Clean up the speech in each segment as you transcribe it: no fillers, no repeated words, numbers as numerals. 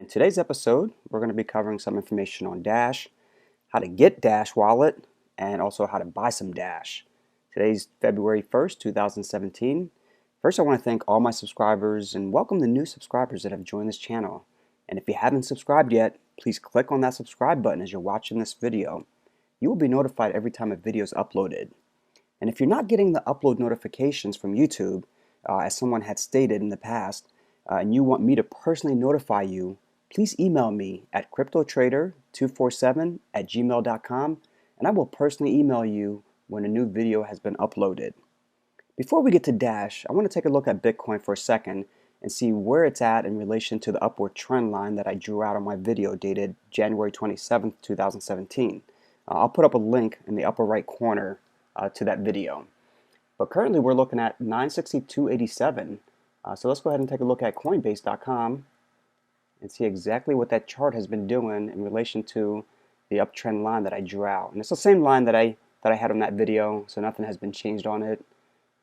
In today's episode, we're going to be covering some information on Dash, how to get Dash Wallet, and also how to buy some Dash. Today's February 1st, 2017. First, I want to thank all my subscribers and welcome the new subscribers that have joined this channel. And if you haven't subscribed yet, please click on that subscribe button as you're watching this video. You will be notified every time a video is uploaded. And if you're not getting the upload notifications from YouTube, as someone had stated in the past, and you want me to personally notify you, please email me at cryptotrader247@gmail.com and I will personally email you when a new video has been uploaded. Before we get to Dash, I want to take a look at Bitcoin for a second and see where it's at in relation to the upward trend line that I drew out on my video dated January 27th, 2017. I'll put up a link in the upper right corner to that video. But currently we're looking at 962.87. So let's go ahead and take a look at Coinbase.com and see exactly what that chart has been doing in relation to the uptrend line that I drew out. And it's the same line that I had on that video, so nothing has been changed on it.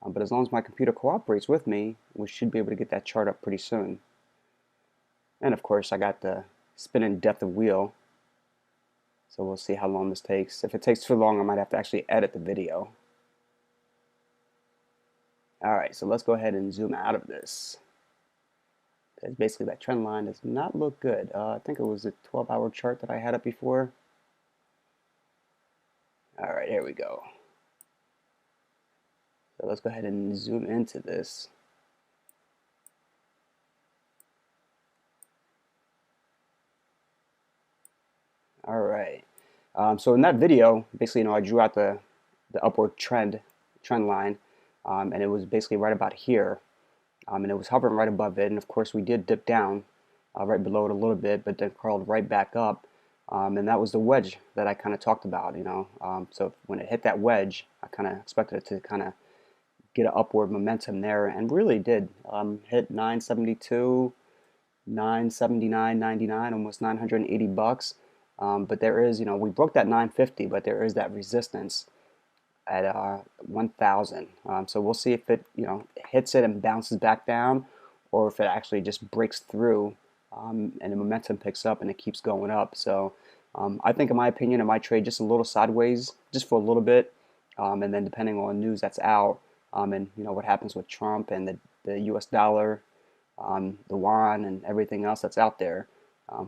But as long as my computer cooperates with me, we should be able to get that chart up pretty soon. And of course, I got the spinning depth of wheel. So we'll see how long this takes. If it takes too long, I might have to actually edit the video. Alright, so let's go ahead and zoom out of this. Because basically that trend line does not look good. I think it was a 12-hour chart that I had up before. Alright, here we go. So let's go ahead and zoom into this. Alright. So in that video, basically, I drew out the upward trend line, and it was basically right about here. And it was hovering right above it, and of course we did dip down right below it a little bit, but then crawled right back up, and that was the wedge that I kind of talked about, so when it hit that wedge, I kind of expected it to kind of get an upward momentum there, and really did. Hit 972, 979.99, almost 980 bucks, but there is, we broke that 950, but there is that resistance at 1,000. So we'll see if it hits it and bounces back down, or if it actually just breaks through and the momentum picks up and it keeps going up. So I think, in my opinion, it might trade just a little sideways, just for a little bit, and then depending on news that's out, and what happens with Trump and the U.S. dollar, the yuan, and everything else that's out there,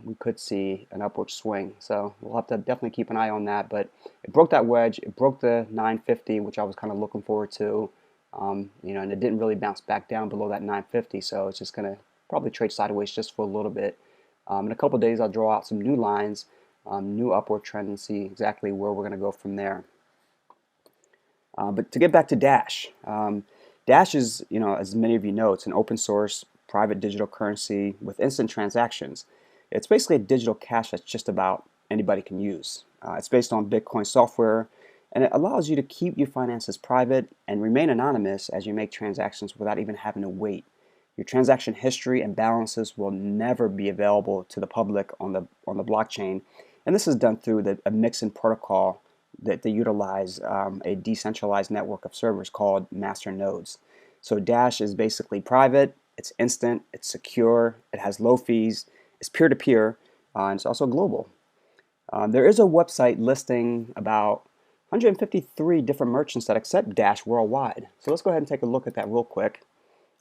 we could see an upward swing. So we'll have to definitely keep an eye on that. But it broke that wedge. It broke the 950, which I was kind of looking forward to. And it didn't really bounce back down below that 950. So it's just going to probably trade sideways just for a little bit. In a couple days, I'll draw out some new lines, new upward trend, and see exactly where we're going to go from there. But to get back to Dash, Dash is, as many of you know, it's an open source private digital currency with instant transactions. It's basically a digital cash that just about anybody can use. It's based on Bitcoin software, and it allows you to keep your finances private and remain anonymous as you make transactions without even having to wait. Your transaction history and balances will never be available to the public on the blockchain, and this is done through a mixing protocol that they utilize, a decentralized network of servers called master nodes. So Dash is basically private, it's instant, it's secure, it has low fees, it's peer-to-peer, and it's also global. There is a website listing about 153 different merchants that accept Dash worldwide. So let's go ahead and take a look at that real quick.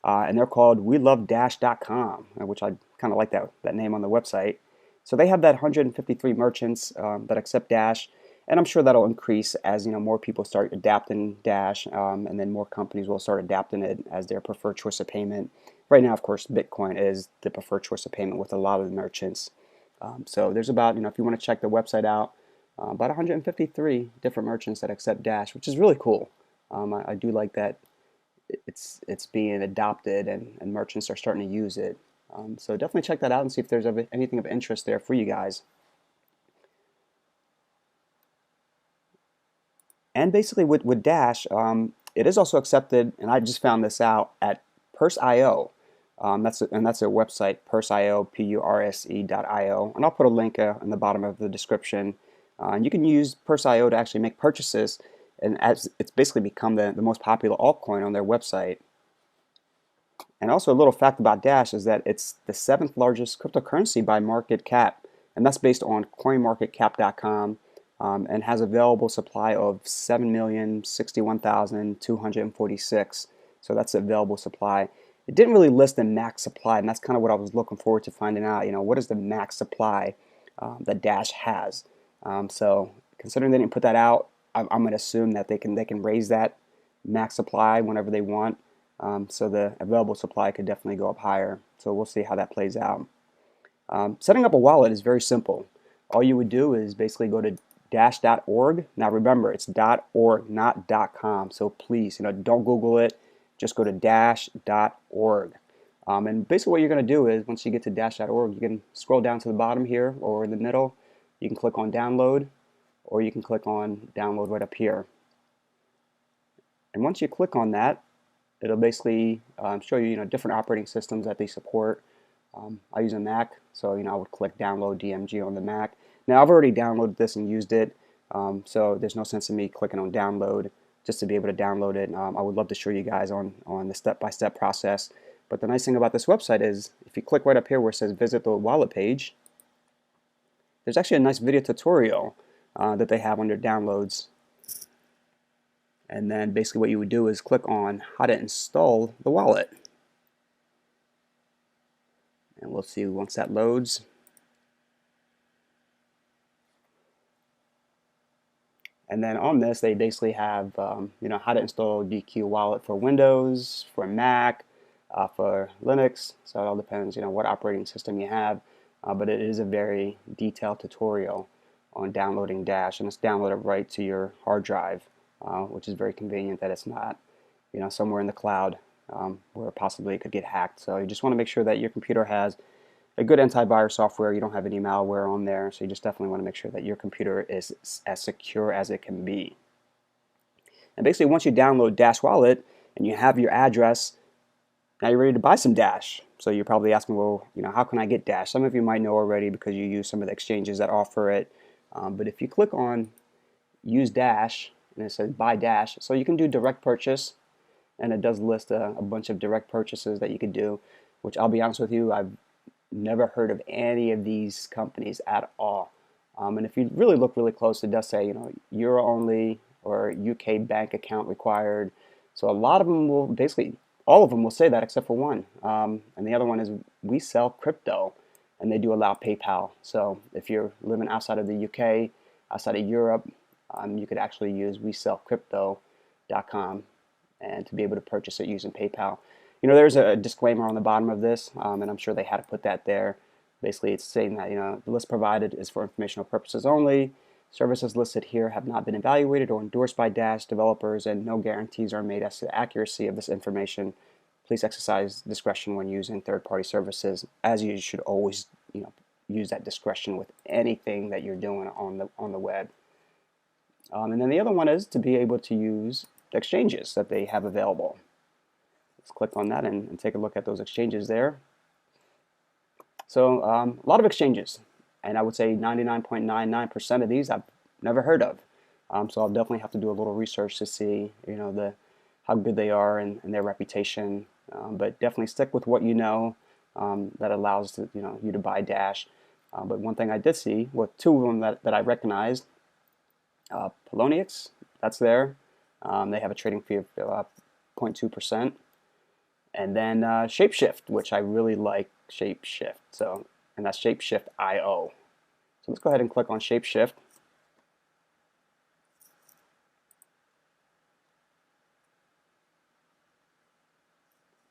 And they're called WeLoveDash.com, which I kind of like that name on the website. So they have that 153 merchants that accept Dash, and I'm sure that'll increase as more people start adapting Dash, and then more companies will start adapting it as their preferred choice of payment. Right now, of course, Bitcoin is the preferred choice of payment with a lot of the merchants. So there's about, if you want to check the website out, about 153 different merchants that accept Dash, which is really cool. I do like that it's being adopted and merchants are starting to use it. So definitely check that out and see if there's anything of interest there for you guys. And basically with Dash, it is also accepted, and I just found this out at Purse.io. That's their website, Purse.io, Purse.io, and I'll put a link in the bottom of the description. And you can use Purse.io to actually make purchases, and as it's basically become the most popular altcoin on their website. And also a little fact about Dash is that it's the 7th largest cryptocurrency by market cap, and that's based on CoinMarketCap.com, and has available supply of 7,061,246. So that's the available supply. It didn't really list the max supply, and that's kind of what I was looking forward to finding out. You know, what is the max supply that Dash has? So considering they didn't put that out, I'm going to assume that they can raise that max supply whenever they want. So the available supply could definitely go up higher. So we'll see how that plays out. Setting up a wallet is very simple. All you would do is basically go to dash.org. Now remember, it's .org, not .com. So please, don't Google it. Just go to dash.org. And basically what you're going to do is once you get to dash.org, you can scroll down to the bottom here or in the middle. You can click on download, or you can click on download right up here. And once you click on that, it'll basically show you, different operating systems that they support. I use a Mac, so I would click download DMG on the Mac. Now I've already downloaded this and used it, so there's no sense in me clicking on download just to be able to download it. I would love to show you guys on the step-by-step process. But the nice thing about this website is if you click right up here where it says visit the wallet page, there's actually a nice video tutorial that they have under downloads. And then basically what you would do is click on how to install the wallet. And we'll see once that loads. And then on this, they basically have how to install DQ Wallet for Windows, for Mac, for Linux. So it all depends, what operating system you have. But it is a very detailed tutorial on downloading Dash, and it's downloaded right to your hard drive, which is very convenient that it's not, somewhere in the cloud where possibly it could get hacked. So you just want to make sure that your computer has a good antivirus software. You don't have any malware on there, so you just definitely want to make sure that your computer is as secure as it can be. And basically, once you download Dash Wallet and you have your address, now you're ready to buy some Dash. So you're probably asking, well, how can I get Dash? Some of you might know already because you use some of the exchanges that offer it. But if you click on Use Dash, and it says Buy Dash, so you can do direct purchase, and it does list a bunch of direct purchases that you could do, which I'll be honest with you, I've never heard of any of these companies at all. And if you really look really close, it does say, Euro only or UK bank account required. So a lot of them will basically, all of them will say that except for one. And the other one is we sell crypto, and they do allow PayPal. So if you're living outside of the UK, outside of Europe, you could actually use WeSellCrypto.com and to be able to purchase it using PayPal. There's a disclaimer on the bottom of this, and I'm sure they had to put that there. Basically, it's saying that, the list provided is for informational purposes only. Services listed here have not been evaluated or endorsed by Dash developers, and no guarantees are made as to the accuracy of this information. Please exercise discretion when using third-party services, as you should always, use that discretion with anything that you're doing on the web. And then the other one is to be able to use exchanges that they have available. Let's click on that and take a look at those exchanges there. So a lot of exchanges, and I would say 99.99% of these I've never heard of. So I'll definitely have to do a little research to see, how good they are and their reputation. But definitely stick with what you know that allows you to buy Dash. But one thing I did see, well, two of them that I recognized, Poloniex, that's there. They have a trading fee of 0.2%. And then Shapeshift, which I really like Shapeshift. So, and that's Shapeshift.io. So let's go ahead and click on Shapeshift.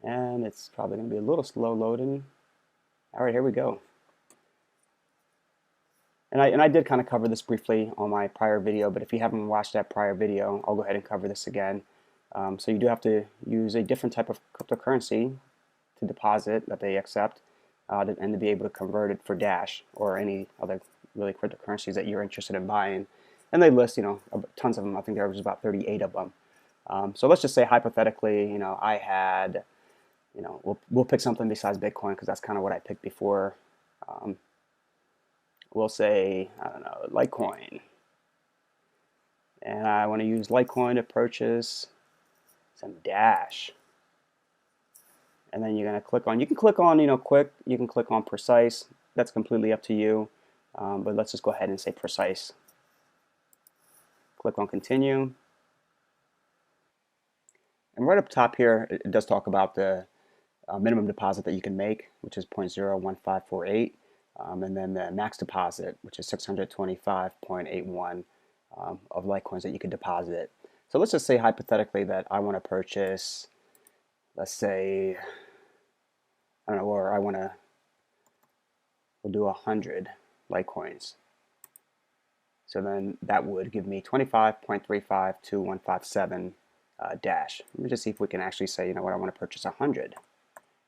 And it's probably going to be a little slow loading. All right, here we go. And I did kind of cover this briefly on my prior video, but if you haven't watched that prior video, I'll go ahead and cover this again. So you do have to use a different type of cryptocurrency to deposit that they accept, and to be able to convert it for Dash or any other really cryptocurrencies that you're interested in buying. And they list, tons of them. I think there was about 38 of them. So let's just say hypothetically, I had, we'll pick something besides Bitcoin because that's kind of what I picked before. We'll say, I don't know, Litecoin. And I want to use Litecoin to purchase some Dash. and then you're going to click on, you can click on, quick, you can click on precise. That's completely up to you, but let's just go ahead and say precise. Click on continue. And right up top here, it does talk about the minimum deposit that you can make, which is 0.01548, and then the max deposit, which is 625.81 of Litecoins that you can deposit. So let's just say hypothetically that I want to purchase, let's say, I don't know, or I want to, we'll do 100 Litecoins. So then that would give me 25.352157 dash. Let me just see if we can actually say, you know what, I want to purchase 100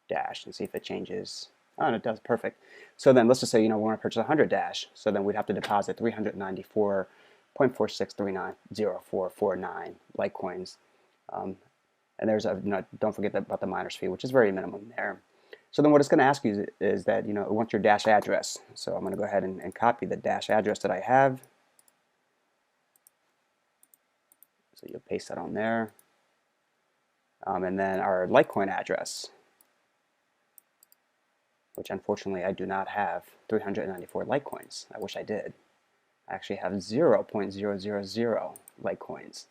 dash and see if it changes. Oh, and it does, perfect. So then let's just say, we want to purchase 100 dash. So then we'd have to deposit 394.46390449 Litecoins. And there's a, don't forget about the miner's fee, which is very minimum there. So then what it's going to ask you is that, it wants your dash address. So I'm going to go ahead and copy the dash address that I have. So you'll paste that on there. And then our Litecoin address, which unfortunately I do not have 394 Litecoins. I wish I did. I actually have 0.000 Litecoins.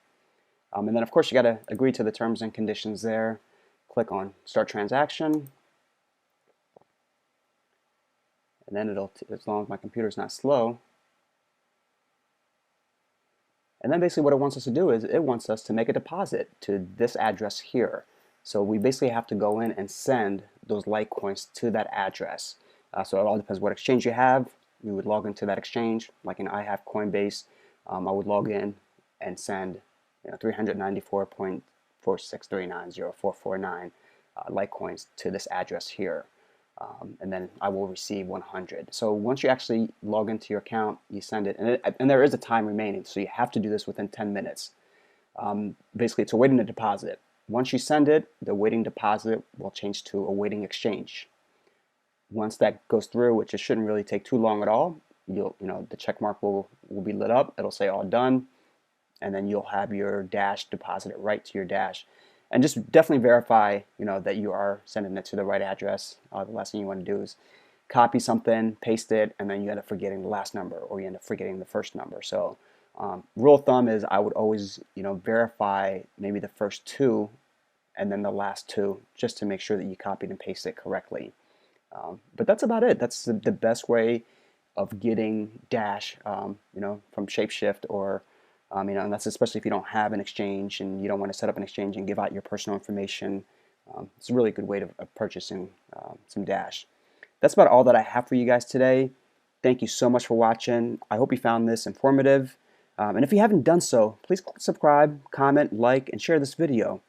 And then of course you got to agree to the terms and conditions there. Click on start transaction. And then it'll, as long as my computer's not slow. And then basically what it wants us to do is it wants us to make a deposit to this address here. So we basically have to go in and send those Litecoins to that address. So it all depends what exchange you have. You would log into that exchange. Like I have Coinbase. I would log in and send 394.46390449 Litecoins to this address here. And then I will receive 100. So once you actually log into your account, you send it, and there is a time remaining, so you have to do this within 10 minutes. Basically, it's awaiting a deposit. Once you send it, the awaiting deposit will change to awaiting exchange. Once that goes through, which it shouldn't really take too long at all, the check mark will be lit up. It'll say all done, and then you'll have your dash deposited right to your dash. And just definitely verify, that you are sending it to the right address. The last thing you want to do is copy something, paste it, and then you end up forgetting the last number, or you end up forgetting the first number. So, rule of thumb is I would always, verify maybe the first two, and then the last two, just to make sure that you copied and pasted it correctly. But that's about it. That's the best way of getting Dash, from Shapeshift or. And that's especially if you don't have an exchange and you don't want to set up an exchange and give out your personal information. It's a really good way of purchasing some Dash. That's about all that I have for you guys today. Thank you so much for watching. I hope you found this informative. And if you haven't done so, please subscribe, comment, like, and share this video.